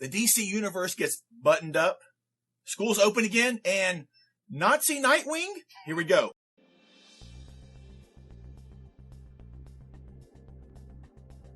the DC universe gets buttoned up, school's open again, and Nazi Nightwing? Here we go.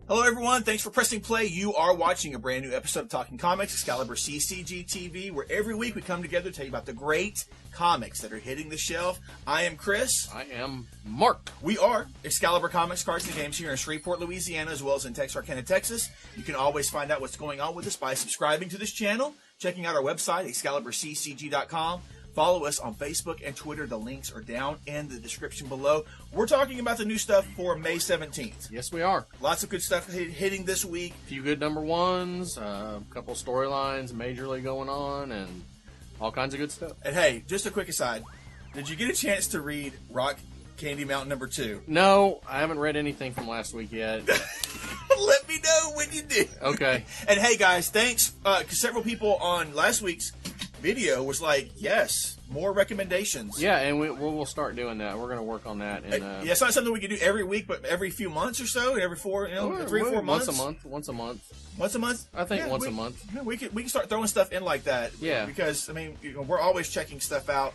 Hello, everyone. Thanks for pressing play. You are watching a brand new episode of Talking Comics, ExcaliburCCGTV, where every week we come together to tell you about the great comics that are hitting the shelf. I am Chris. I am Mark. We are Excalibur Comics, Cards and Games here in Shreveport, Louisiana, as well as in Texarkana, Texas. You can always find out what's going on with us by subscribing to this channel, checking out our website, ExcaliburCCG.com. Follow us on Facebook and Twitter. The links are down in the description below. We're talking about the new stuff for May 17th. Yes, we are. Lots of good stuff hitting this week. A few good number ones, a couple storylines majorly going on, and all kinds of good stuff. And hey, just a quick aside. Did you get a chance to read Rock Candy Mountain number 2? No, I haven't read anything from last week yet. Let me know when you do. Okay. And hey, guys, thanks. Because several people on last week's video was like, yes, more recommendations. Yeah, and we'll start doing that. We're going to work on that. And yeah, it's not something we can do every week, but every few months or so, every 4, 3 or 4 months. Once a month. Once a month? I think once a month. Yeah, we can start throwing stuff in like that. Yeah. Because, I mean, we're always checking stuff out.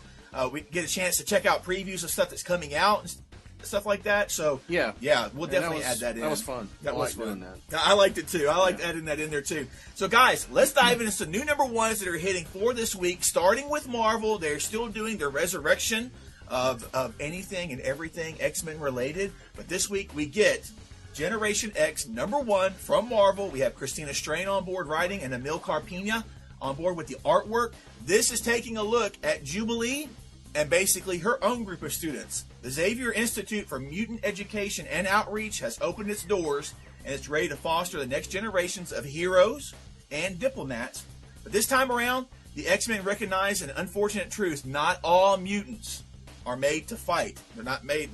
We get a chance to check out previews of stuff that's coming out and stuff like that. So, yeah, we'll definitely add that in. That was fun. That was fun. Doing that. I liked it too. I liked adding that in there too. So, guys, let's dive into some new number ones that are hitting for this week. Starting with Marvel, they're still doing their resurrection of anything and everything X-Men related. But this week we get Generation X number 1 from Marvel. We have Christina Strain on board writing and Emil Carpina on board with the artwork. This is taking a look at Jubilee and basically her own group of students. The Xavier Institute for Mutant Education and Outreach has opened its doors, and it's ready to foster the next generations of heroes and diplomats. But this time around, the X-Men recognize an unfortunate truth: not all mutants are made to fight. They're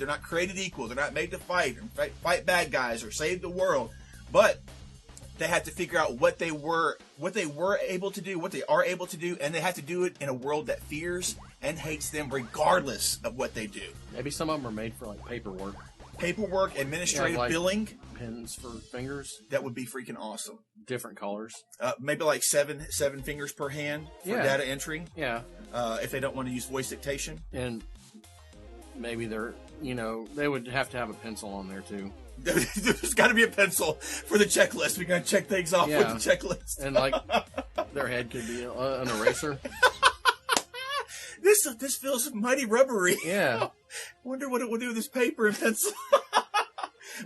not created equal. They're not made to fight bad guys or save the world. But they have to figure out what they were able to do, what they are able to do, and they have to do it in a world that fears and hates them regardless of what they do. Maybe some of them are made for like paperwork, administrative billing, pens for fingers. That would be freaking awesome. Different colors. Maybe like seven fingers per hand for data entry. Yeah. If they don't want to use voice dictation. And maybe they would have to have a pencil on there too. There's got to be a pencil for the checklist. We're going to check things off with the checklist. And like their head could be an eraser. This feels mighty rubbery. Yeah. Wonder what it will do with this paper and pencil.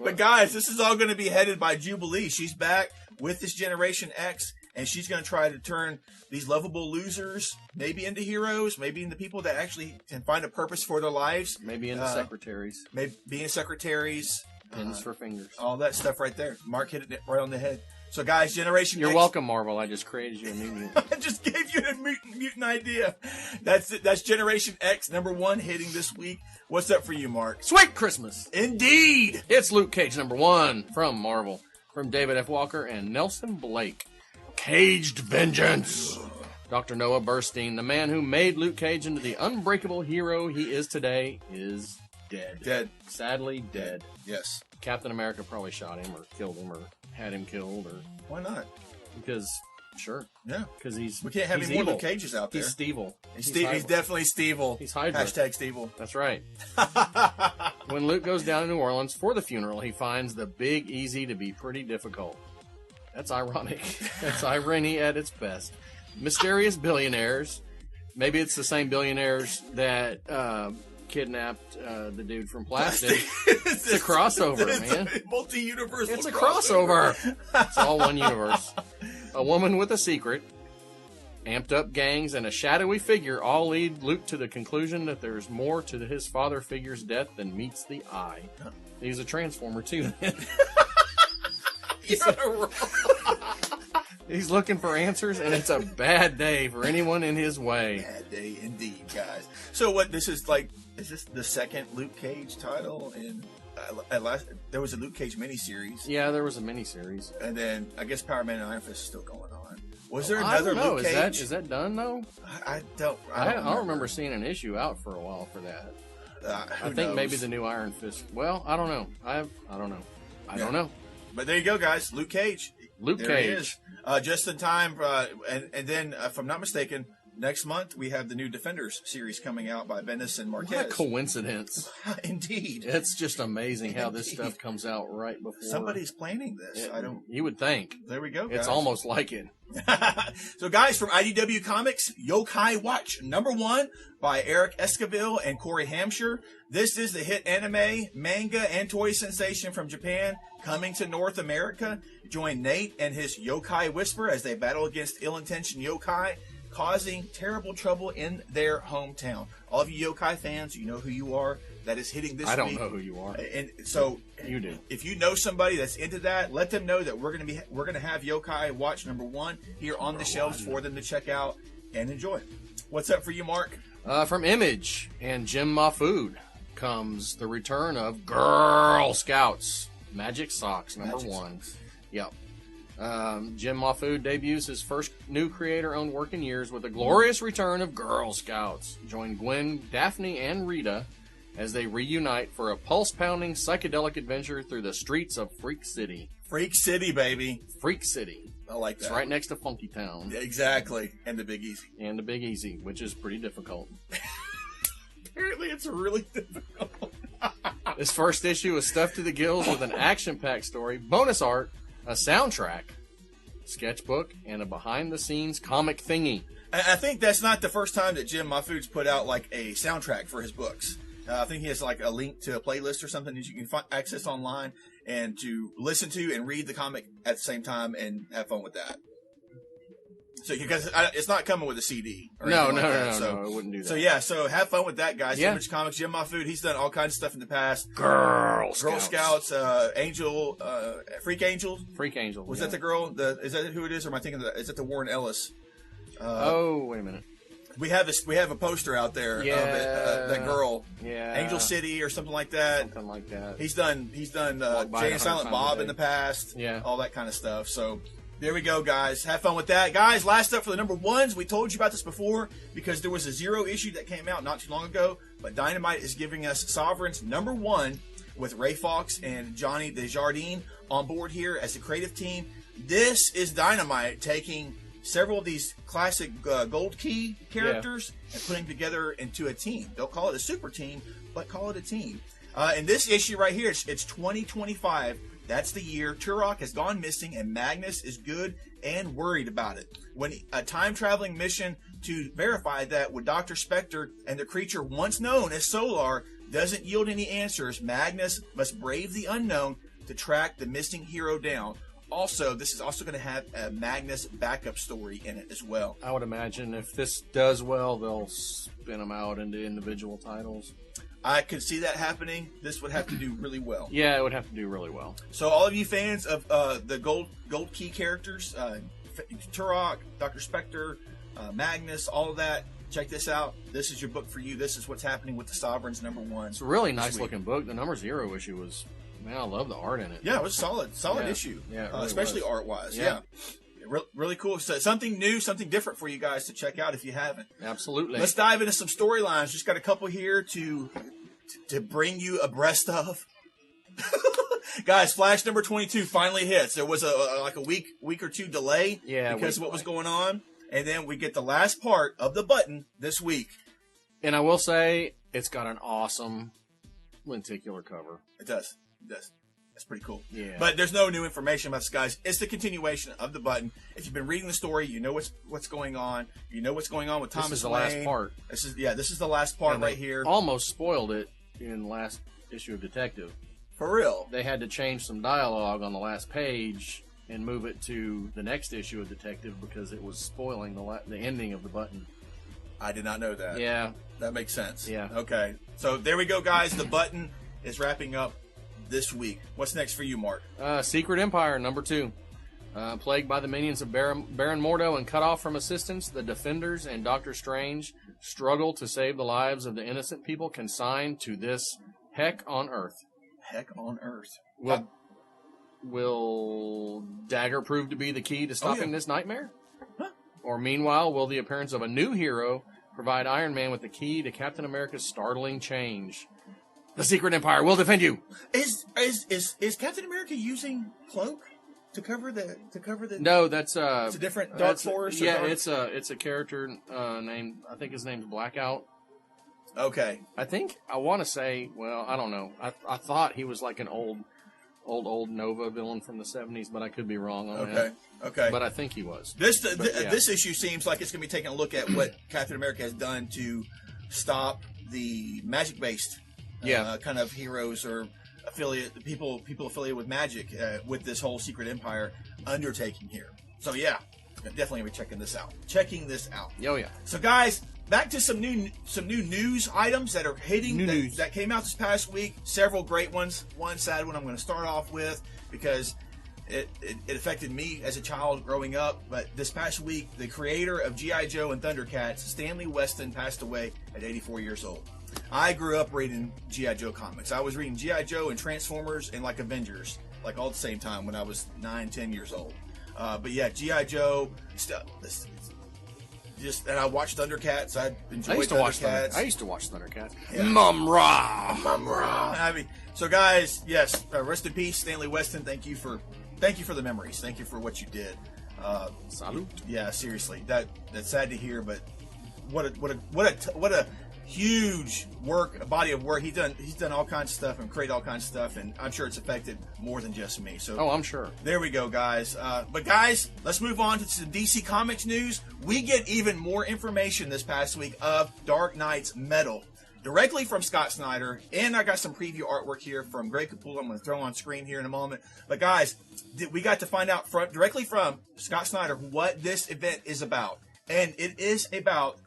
But guys, this is all going to be headed by Jubilee. She's back with this Generation X, and she's going to try to turn these lovable losers maybe into heroes, maybe into people that actually can find a purpose for their lives. Maybe into secretaries. Maybe being secretaries. Pins for fingers. All that stuff right there. Mark hit it right on the head. So, guys, Generation X. You're welcome, Marvel. I just created you a new mutant. I just gave you a mutant idea. That's it. That's Generation X number 1 hitting this week. What's up for you, Mark? Sweet Christmas. Indeed. It's Luke Cage number 1 from Marvel, from David F. Walker and Nelson Blake. Caged Vengeance. Dr. Noah Burstein, the man who made Luke Cage into the unbreakable hero he is today, is dead. Sadly dead. Yes. Captain America probably shot him or killed him or had him killed, or why not? Because sure. Yeah. Because we can't have any more Luke Cages out there. He's Steve-ul. He's definitely Steve-ul. He's Hydra. Hashtag Steve-ul. That's right. When Luke goes down to New Orleans for the funeral, he finds the Big Easy to be pretty difficult. That's ironic. That's irony at its best. Mysterious billionaires. Maybe it's the same billionaires that kidnapped the dude from Plastic. It's a crossover, man. Multi-universal. It's a crossover. It's all one universe. A woman with a secret, amped up gangs, and a shadowy figure all lead Luke to the conclusion that there's more to his father figure's death than meets the eye. He's a transformer too. He's looking for answers, and it's a bad day for anyone in his way. Bad day indeed, guys. So what, this is like, is this the second Luke Cage title? And at last, there was a Luke Cage miniseries. Yeah, there was a miniseries. And then, I guess Power Man and Iron Fist is still going on. Was there another Luke Cage? Is that done, though? I don't remember seeing an issue out for a while for that. I think knows? Maybe the new Iron Fist. Well, I don't know. I don't know. I don't know. But there you go, guys. Luke Cage. Luke There he Cage. is. Just in time, and then, if I'm not mistaken, next month we have the new Defenders series coming out by Bendis and Marquez. What a coincidence. Indeed. It's just amazing how this stuff comes out right before. Somebody's planning this. You would think. There we go, guys. It's almost like it. So, guys, from IDW Comics, Yokai Watch, #1 by Eric Esquivel and Corey Hampshire. This is the hit anime, manga, and toy sensation from Japan coming to North America. Join Nate and his Yokai Whisper as they battle against ill-intentioned yokai, causing terrible trouble in their hometown. All of you yokai fans, you know who you are. That is hitting this week. I don't know who you are. And so you do. If you know somebody that's into that, let them know that we're gonna have Yokai Watch #1 here on the shelves for them to check out and enjoy. What's up for you, Mark? From Image and Jim Mahfood comes the return of Girl Scouts Magic Socks #1. Yep. Jim Mahfood debuts his first new creator-owned work in years with the glorious return of Girl Scouts. Join Gwen, Daphne, and Rita as they reunite for a pulse-pounding psychedelic adventure through the streets of Freak City. Freak City, baby. Freak City. I like that. It's right next to Funky Town. Yeah, exactly. And the Big Easy. And the Big Easy, which is pretty difficult. Apparently it's really difficult. This first issue is stuffed to the gills with an action-packed story, bonus art, a soundtrack, sketchbook, and a behind-the-scenes comic thingy. I think that's not the first time that Jim Mahfood's put out like a soundtrack for his books. I think he has like a link to a playlist or something that you can access online and to listen to and read the comic at the same time and have fun with that. So because it's not coming with a CD. Or No, anything like that. So, I wouldn't do that. So yeah, so have fun with that, guys. Yeah. Image Comics, Jim Mahfood, he's done all kinds of stuff in the past. Girl Scouts, Angel, Freak Angel. Freak Angel. Was that the girl? Is that who it is, or am I thinking is it the Warren Ellis? Wait a minute. We have a poster out there of it, that girl, Angel City or something like that. Something like that. He's done Jay and Silent Bob in the past, all that kind of stuff. So there we go, guys. Have fun with that, guys. Last up for the #1s. We told you about this before because there was a Zero issue that came out not too long ago. But Dynamite is giving us Sovereign's #1 with Ray Fox and Johnny Desjardins on board here as the creative team. This is Dynamite taking several of these classic Gold Key characters and putting them together into a team. Don't call it a super team, but call it a team. In this issue right here, it's 2025. That's the year Turok has gone missing and Magnus is good and worried about it. When a time-traveling mission to verify that with Dr. Spectre and the creature once known as Solar doesn't yield any answers, Magnus must brave the unknown to track the missing hero down. Also, this is also going to have a Magnus backup story in it as well. I would imagine if this does well, they'll spin them out into individual titles. I could see that happening. This would have to do really well. Yeah, it would have to do really well. So all of you fans of the Gold Key characters, Turok, Dr. Spectre, Magnus, all of that, check this out. This is your book for you. This is what's happening with the Sovereigns #1. It's a really nice looking book. The #0 issue was... Man, I love the art in it. Yeah, it was solid issue. Yeah, it really especially was. art-wise. Yeah. Really cool. So something new, something different for you guys to check out if you haven't. Absolutely. Let's dive into some storylines. Just got a couple here to bring you abreast of. Guys, Flash #22 finally hits. There was a week or two delay because of what was going on, and then we get the last part of the button this week. And I will say, it's got an awesome lenticular cover. It does. That's pretty cool. Yeah. But there's no new information about this, guys. It's the continuation of the button. If you've been reading the story, you know what's going on. You know what's going on with Thomas Wayne. This is the last part. This is the last part and right here. Almost spoiled it in the last issue of Detective. For real. They had to change some dialogue on the last page and move it to the next issue of Detective because it was spoiling the ending of the button. I did not know that. Yeah. That makes sense. Yeah. Okay. So there we go, guys. The button is wrapping up this week. What's next for you, Mark? Secret Empire #2. Plagued by the minions of Baron Mordo and cut off from assistance, the Defenders and Doctor Strange struggle to save the lives of the innocent people consigned to this heck on Earth. Heck on Earth. Will Dagger prove to be the key to stopping this nightmare? Huh? Or meanwhile, will the appearance of a new hero provide Iron Man with the key to Captain America's startling change? The Secret Empire will defend you. Is Captain America using Cloak to cover the. No, that's it's a different Dark Force. Yeah, it's a character named, I think his name's Blackout. Okay. I want to say, well, I don't know. I thought he was like an old Nova villain from the 70s, but I could be wrong on that. Okay. But I think he was. This issue seems like it's going to be taking a look at what Captain America has done to stop the magic-based kind of heroes or people affiliated with magic with this whole secret empire undertaking here. So yeah, definitely be checking this out. Oh yeah. So guys, back to some new news items that are hitting that came out this past week. Several great ones. One sad one I'm going to start off with because it affected me as a child growing up. But this past week, the creator of G.I. Joe and Thundercats, Stanley Weston, passed away at 84 years old. I grew up reading G.I. Joe comics. I was reading G.I. Joe and Transformers and like Avengers, like all at the same time when I was 9, 10 years old. But yeah, G.I. Joe stuff. And I watched Thundercats. I enjoyed Thundercats. I used to watch Thundercats. Yeah. Mum-ra. I mean, so guys, yes, rest in peace, Stanley Weston. Thank you for the memories. Thank you for what you did. Salute. Yeah, seriously, that's sad to hear, but what a huge body of work. He's done all kinds of stuff and created all kinds of stuff, and I'm sure it's affected more than just me. So I'm sure. There we go, guys. But guys, let's move on to some DC Comics news. We get even more information this past week of Dark Knight's Metal directly from Scott Snyder, and I got some preview artwork here from Greg Capullo. I'm going to throw on screen here in a moment. But guys, we got to find out directly from Scott Snyder what this event is about, and it is about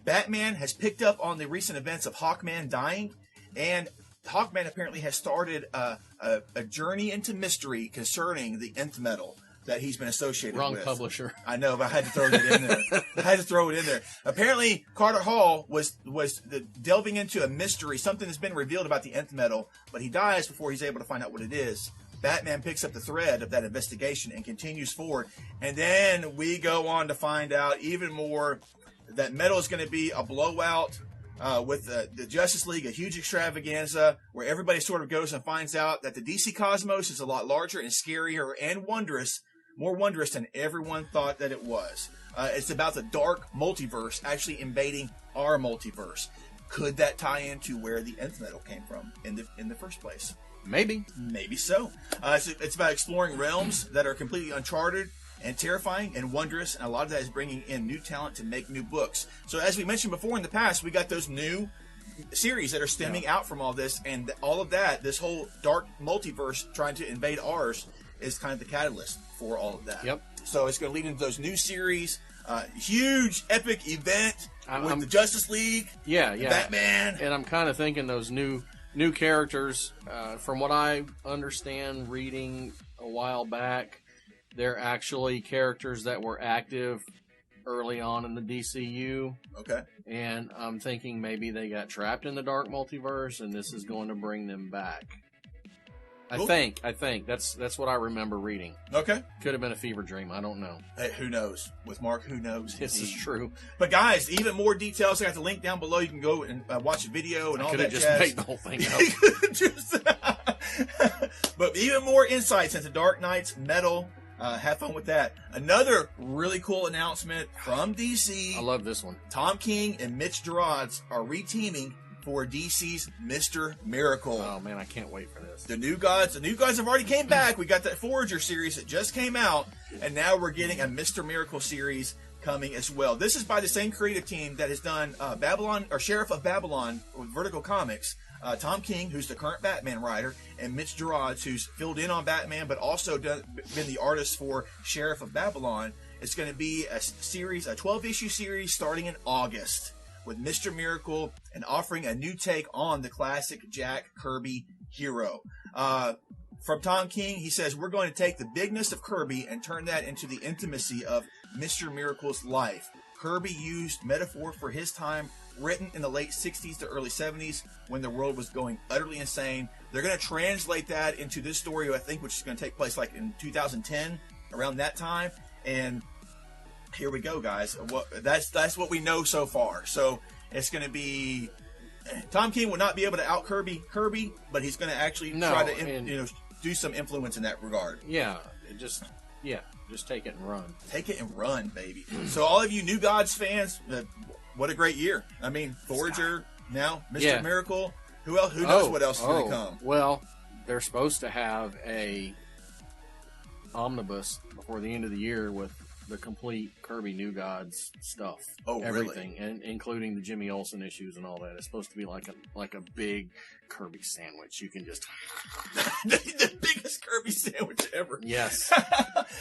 Batman has picked up on the recent events of Hawkman dying, and Hawkman apparently has started a journey into mystery concerning the nth metal that he's been associated with. Wrong publisher. I know, but I had to throw it in there. Apparently, Carter Hall was delving into a mystery. Something has been revealed about the nth metal, but he dies before he's able to find out what it is. Batman picks up the thread of that investigation and continues forward. And then we go on to find out even more. That metal is going to be a blowout with the Justice League, a huge extravaganza where everybody sort of goes and finds out that the DC cosmos is a lot larger and scarier and more wondrous than everyone thought that it was. It's about the dark multiverse actually invading our multiverse. Could that tie into where the nth metal came from in the first place? Maybe so. It's about exploring realms that are completely uncharted and terrifying and wondrous, and a lot of that is bringing in new talent to make new books. So as we mentioned before in the past, we got those new series that are stemming out from all this, and all of that, this whole dark multiverse trying to invade ours is kind of the catalyst for all of that. Yep. So it's going to lead into those new series, huge epic event with the Justice League, Batman. And I'm kind of thinking those new characters, from what I understand reading a while back, they're actually characters that were active early on in the DCU. Okay. And I'm thinking maybe they got trapped in the dark multiverse, and this is going to bring them back. Cool. I think that's what I remember reading. Okay. Could have been a fever dream. I don't know. Hey, who knows? With Mark, who knows? This is true. But guys, even more details. I got the link down below. You can go and watch the video and all that jazz. Could have just made the whole thing up. But even more insights into Dark Knight's Metal. Have fun with that. Another really cool announcement from DC. I love this one. Tom King and Mitch Gerads are reteaming for DC's Mr. Miracle. Oh man, I can't wait for this. The new gods have already came back. We got that Forager series that just came out, and now we're getting a Mr. Miracle series coming as well. This is by the same creative team that has done Babylon or Sheriff of Babylon with Vertical Comics. Tom King, who's the current Batman writer, and Mitch Gerads, who's filled in on Batman, but also been the artist for Sheriff of Babylon. It's going to be a 12-issue series starting in August with Mr. Miracle and offering a new take on the classic Jack Kirby hero. From Tom King, he says, we're going to take the bigness of Kirby and turn that into the intimacy of Mr. Miracle's life. Kirby used metaphor for his time, written in the late 60s to early 70s when the world was going utterly insane. They're going to translate that into this story, I think, which is going to take place like in 2010, around that time. And here we go, guys. That's what we know so far. So it's going to be Tom King will not be able to out Kirby, but he's going to actually try to do some influence in that regard. Yeah, just take it and run. Take it and run, baby. So all of you New Gods fans, what a great year. I mean, Forager, now Mr. Miracle. Who else? Who knows what else is going to come? Well, they're supposed to have a omnibus before the end of the year with the complete Kirby New Gods stuff. Oh, everything, really? and including the Jimmy Olsen issues and all that. It's supposed to be like a big Kirby sandwich. You can just the biggest Kirby sandwich ever. Yes.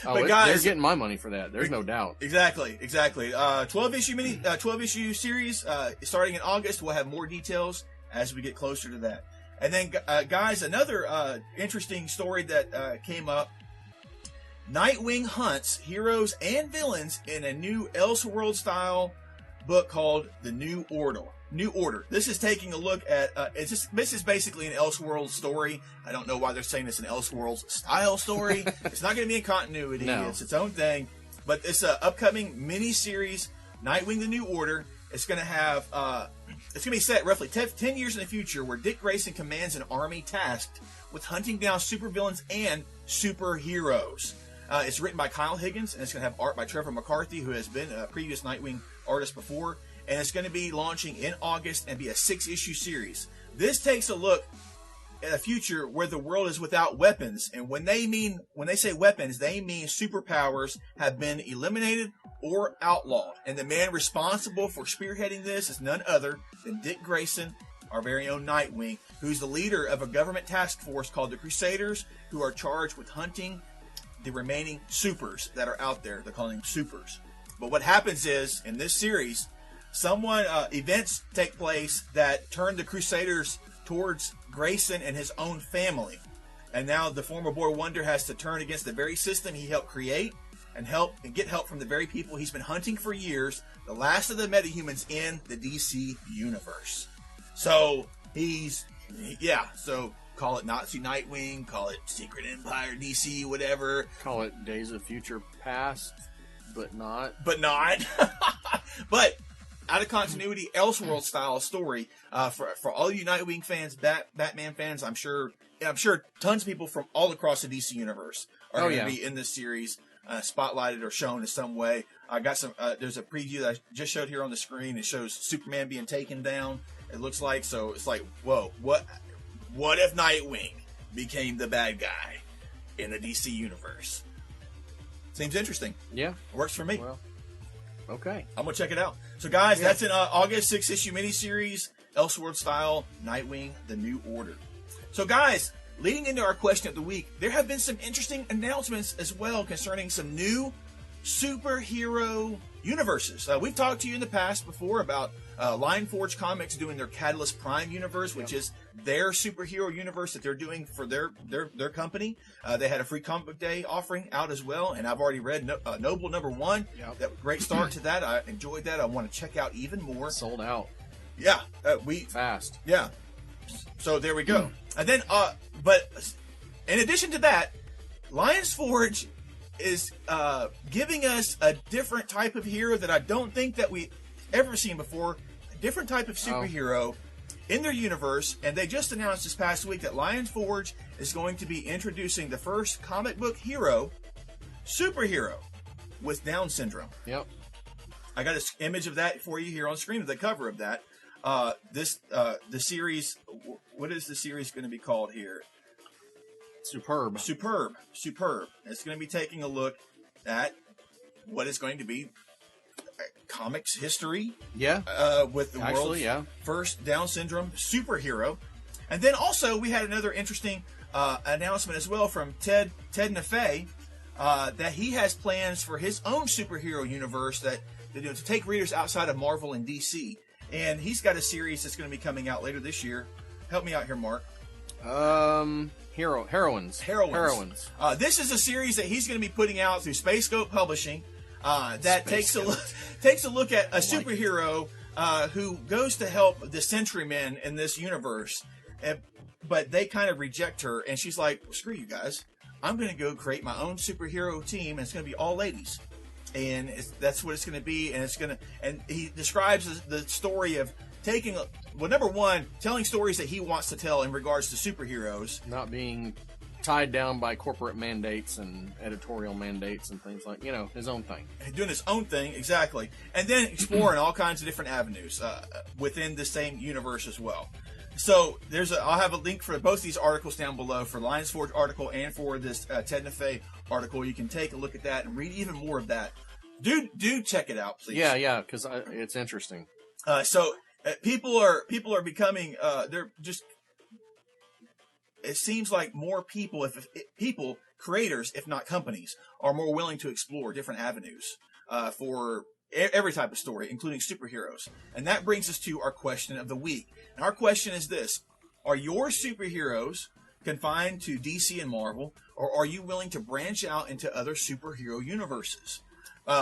But guys, they're getting my money for that. There's no doubt. Exactly. 12 issue series starting in August. We'll have more details as we get closer to that. And then, guys, another interesting story that came up. Nightwing hunts heroes and villains in a new Elseworld style book called The New Order. This is taking a look at this is basically an Elseworld story. I don't know why they're saying it's an Elseworld style story. It's not going to be in continuity. No. It's its own thing. But this upcoming mini series, Nightwing: The New Order, it's going to have it's going to be set roughly 10 years in the future, where Dick Grayson commands an army tasked with hunting down supervillains and superheroes. It's written by Kyle Higgins, and it's going to have art by Trevor McCarthy, who has been a previous Nightwing artist before. And it's going to be launching in August and be a 6-issue series. This takes a look at a future where the world is without weapons. And when they say weapons, they mean superpowers have been eliminated or outlawed. And the man responsible for spearheading this is none other than Dick Grayson, our very own Nightwing, who's the leader of a government task force called the Crusaders, who are charged with hunting the remaining supers that are out there. They're calling them supers. But what happens is, in this series, events take place that turn the Crusaders towards Grayson and his own family. And now the former Boy Wonder has to turn against the very system he helped create and get help from the very people he's been hunting for years, the last of the metahumans in the DC universe. So so call it Nazi Nightwing, call it Secret Empire DC, whatever. Call it Days of Future Past, but not. But out of continuity, Elseworld style story for all you Nightwing fans, Batman fans. I'm sure tons of people from all across the DC universe are going to be in this series, spotlighted or shown in some way. I got some. There's a preview that I just showed here on the screen. It shows Superman being taken down. It looks like so. It's like, whoa, what if Nightwing became the bad guy in the DC universe? Seems interesting. Yeah, works for me. Well, okay, I'm gonna check it out. So, guys, that's an August 6-issue miniseries, Elseworld style, Nightwing: The New Order. So, guys, leading into our question of the week, there have been some interesting announcements as well concerning some new superhero universes. We've talked to you in the past before about Lionforge Comics doing their Catalyst Prime universe, which is their superhero universe that they're doing for their company. They had a free comic book day offering out as well, and I've already read Noble #1. Yep. That great start to that. I enjoyed that. I want to check out even more. Sold out. Yeah, fast. Yeah. So there we go. And then, but in addition to that, Lions Forge is giving us a different type of hero that I don't think that we ever seen before. A different type of superhero in their universe, and they just announced this past week that Lions Forge is going to be introducing the first comic book superhero with Down syndrome. Yep. I got an image of that for you here on screen, the cover of that. The series, what is the series going to be called here? Superb. It's going to be taking a look at what is going to be comics history. Yeah. With the world's first Down syndrome superhero. And then also we had another interesting announcement as well from Ted Nefay that he has plans for his own superhero universe that to take readers outside of Marvel and DC. And he's got a series that's going to be coming out later this year. Help me out here, Mark. Heroines. This is a series that he's going to be putting out through Space Goat Publishing. That takes a look at a superhero who goes to help the Sentrymen in this universe, but they kind of reject her, and she's like, well, "Screw you guys! I'm going to go create my own superhero team, and it's going to be all ladies." And that's what it's going to be, and he describes the story of telling stories that he wants to tell in regards to superheroes, not being tied down by corporate mandates and editorial mandates and things like, his own thing. Doing his own thing, exactly. And then exploring all kinds of different avenues within the same universe as well. So I'll have a link for both these articles down below, for the Lions Forge article and for this Ted Nefay article. You can take a look at that and read even more of that. Do check it out, please. Yeah, because it's interesting. So people are becoming they're just. It seems like more people, creators, if not companies, are more willing to explore different avenues for every type of story, including superheroes. And that brings us to our question of the week. And our question is this: are your superheroes confined to DC and Marvel, or are you willing to branch out into other superhero universes?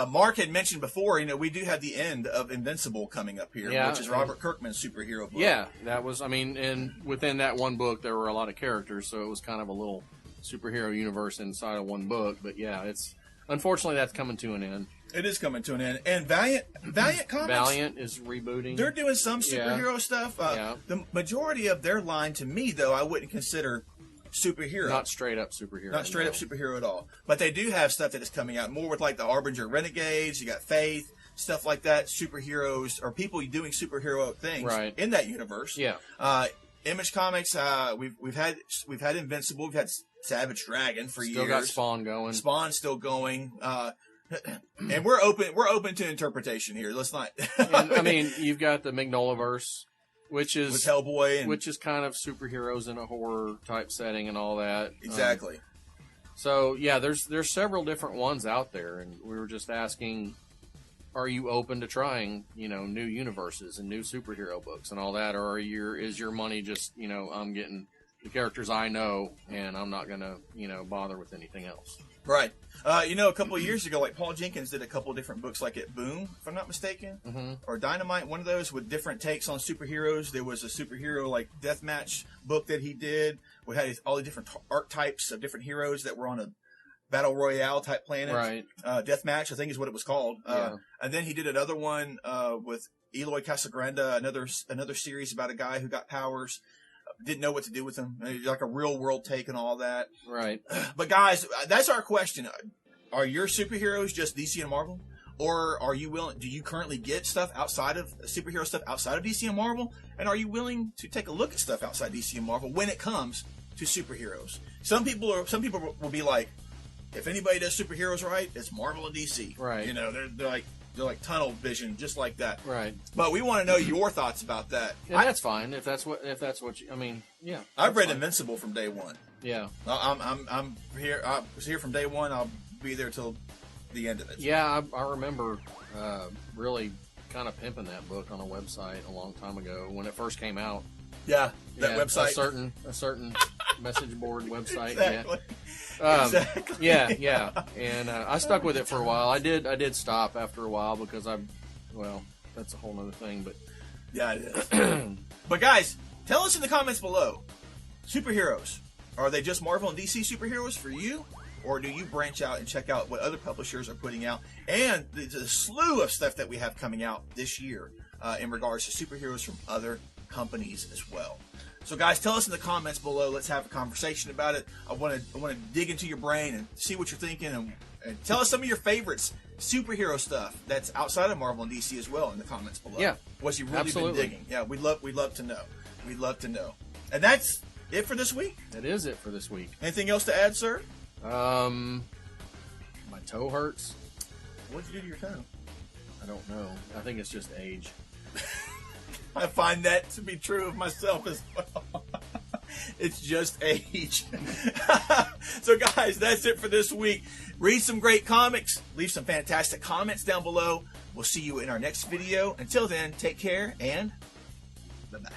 Mark had mentioned before, we do have the end of Invincible coming up here, which is Robert Kirkman's superhero book. Yeah, that was, and within that one book, there were a lot of characters, so it was kind of a little superhero universe inside of one book. But yeah, unfortunately, that's coming to an end. It is coming to an end. And Valiant Comics. Valiant is rebooting. They're doing some superhero stuff. The majority of their line, to me, though, I wouldn't consider superhero. Not straight up superhero. Not straight up superhero at all. But they do have stuff that is coming out more with like the Harbinger Renegades. You got Faith, stuff like that. Superheroes or people doing superhero things in that universe. Yeah. Image Comics. We've had Invincible. We've had Savage Dragon for years. Still got Spawn going. Spawn's still going. And we're open to interpretation here. Let's not. And, you've got the Mignolaverse, which is with Hellboy, which is kind of superheroes in a horror type setting and all that. Exactly. So yeah, there's several different ones out there, and we were just asking, are you open to trying, new universes and new superhero books and all that, or is your money just, I'm getting the characters I know, and I'm not gonna, bother with anything else. Right. A couple of years ago, like Paul Jenkins did a couple of different books, like at Boom, if I'm not mistaken, or Dynamite, one of those with different takes on superheroes. There was a superhero like deathmatch book that he did, which had all the different archetypes of different heroes that were on a battle royale type planet. Right. Deathmatch, I think, is what it was called. And then he did another one with Eloy Casagrande, another series about a guy who got powers. Didn't know what to do with them, like a real world take and all that. Right. But guys, that's our question. Are your superheroes just DC and Marvel? Or are you willing, do you currently get stuff outside of superhero stuff outside of DC and Marvel? And are you willing to take a look at stuff outside DC and Marvel when it comes to superheroes? Some people will be like, if anybody does superheroes right, it's Marvel and DC. Right. They're like tunnel vision, just like that. Right. But we want to know your thoughts about that. Yeah, that's fine. If that's what you, yeah. I've read Invincible from day one. Yeah. I'm here. I was here from day one. I'll be there till the end of it. Yeah, I remember really kind of pimping that book on a website a long time ago when it first came out. Yeah, website. A certain message board website. Exactly. Exactly. Yeah. And I stuck with it for a while. I did stop after a while because that's a whole other thing. But yeah, it is. But guys, tell us in the comments below. Superheroes, are they just Marvel and DC superheroes for you? Or do you branch out and check out what other publishers are putting out? And the slew of stuff that we have coming out this year in regards to superheroes from other companies as well. So guys, tell us in the comments below. Let's have a conversation about it. I want to dig into your brain and see what you're thinking, and tell us some of your favorites superhero stuff that's outside of Marvel and DC as well in the comments below. Yeah, what you really been digging. Yeah, we'd love to know. We'd love to know. And that's it for this week. That is it for this week. Anything else to add, sir? My toe hurts. What did you do to your toe? I don't know. I think it's just age. I find that to be true of myself as well. It's just age. So guys, that's it for this week. Read some great comics. Leave some fantastic comments down below. We'll see you in our next video. Until then, take care and bye-bye.